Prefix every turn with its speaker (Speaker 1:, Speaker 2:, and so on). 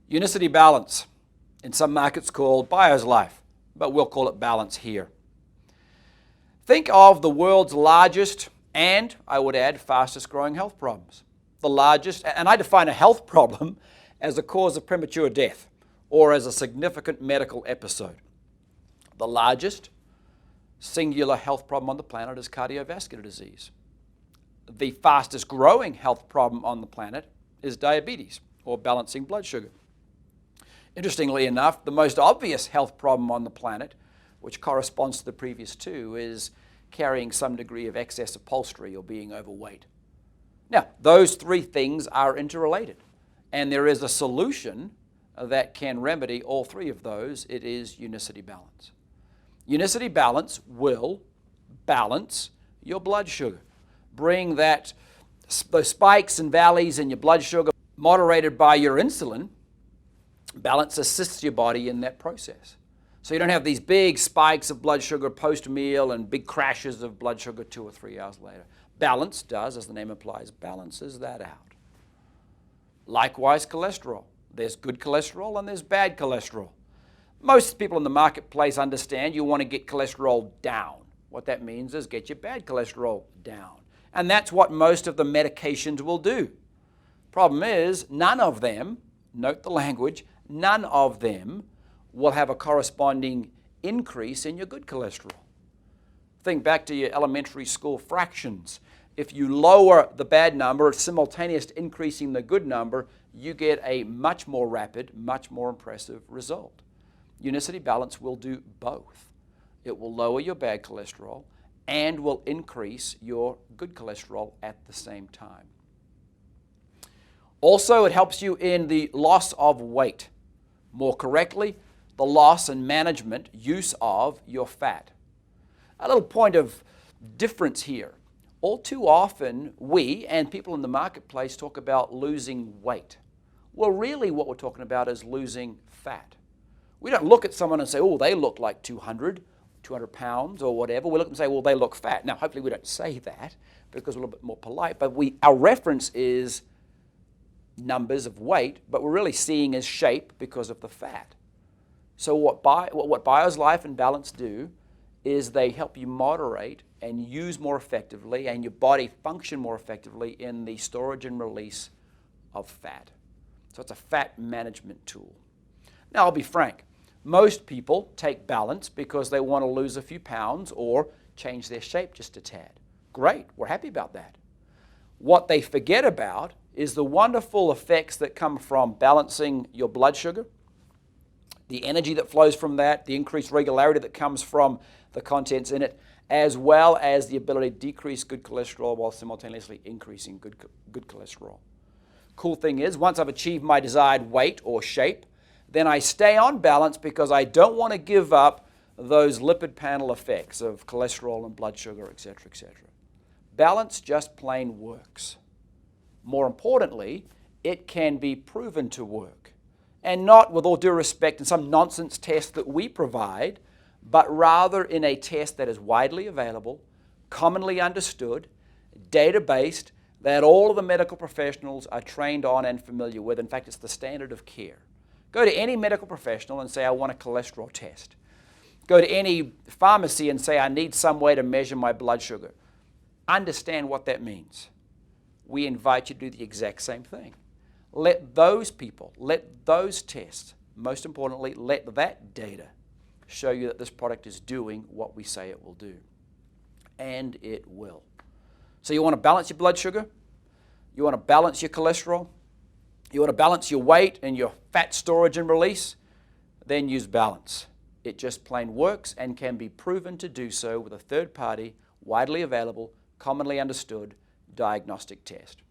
Speaker 1: Unicity Balance, in some markets called Bio's Life, but we'll call it Balance here. Think of the world's largest and, I would add, fastest growing health problems. The largest, and I define a health problem as a cause of premature death or as a significant medical episode. The largest singular health problem on the planet is cardiovascular disease. The fastest growing health problem on the planet is diabetes or balancing blood sugar. Interestingly enough, the most obvious health problem on the planet, which corresponds to the previous two, is carrying some degree of excess upholstery or being overweight. Now, those three things are interrelated, and there is a solution that can remedy all three of those. It is Unicity Balance. Unicity Balance will balance your blood sugar. Bring those spikes and valleys in your blood sugar moderated by your insulin. Balance assists your body in that process. So you don't have these big spikes of blood sugar post-meal and big crashes of blood sugar 2 or 3 hours later. Balance does, as the name implies, balances that out. Likewise, cholesterol. There's good cholesterol and there's bad cholesterol. Most people in the marketplace understand you want to get cholesterol down. What that means is get your bad cholesterol down. And that's what most of the medications will do. Problem is, none of them, note the language, none of them will have a corresponding increase in your good cholesterol. Think back to your elementary school fractions. If you lower the bad number, simultaneous to increasing the good number, you get a much more rapid, much more impressive result. Unicity Balance will do both. It will lower your bad cholesterol and will increase your good cholesterol at the same time. Also, it helps you in the loss of weight. More correctly, the loss and management, use of your fat. A little point of difference here. All too often, we and people in the marketplace talk about losing weight. Well, really what we're talking about is losing fat. We don't look at someone and say, oh, they look like 200 pounds or whatever. We look and say, well, they look fat. Now, hopefully we don't say that because we're a little bit more polite, but our reference is numbers of weight, but we're really seeing as shape because of the fat. So what Bio's Life and Balance do is they help you moderate and use more effectively and your body function more effectively in the storage and release of fat. So it's a fat management tool. Now, I'll be frank. Most people take Balance because they want to lose a few pounds or change their shape just a tad. Great, we're happy about that. What they forget about is the wonderful effects that come from balancing your blood sugar, the energy that flows from that, the increased regularity that comes from the contents in it, as well as the ability to decrease good cholesterol while simultaneously increasing good cholesterol. Cool thing is, once I've achieved my desired weight or shape, then I stay on balance because I don't want to give up those lipid panel effects of cholesterol and blood sugar, etc., etc. Balance just plain works. More importantly, it can be proven to work. And not, with all due respect, in some nonsense test that we provide, but rather in a test that is widely available, commonly understood, data-based, that all of the medical professionals are trained on and familiar with. In fact, it's the standard of care. Go to any medical professional and say, I want a cholesterol test. Go to any pharmacy and say, I need some way to measure my blood sugar. Understand what that means. We invite you to do the exact same thing. Let those people, let those tests, most importantly, let that data show you that this product is doing what we say it will do. And it will. So you want to balance your blood sugar? You want to balance your cholesterol? You want to balance your weight and your fat storage and release? Then use Balance. It just plain works and can be proven to do so with a third-party, widely available, commonly understood diagnostic test.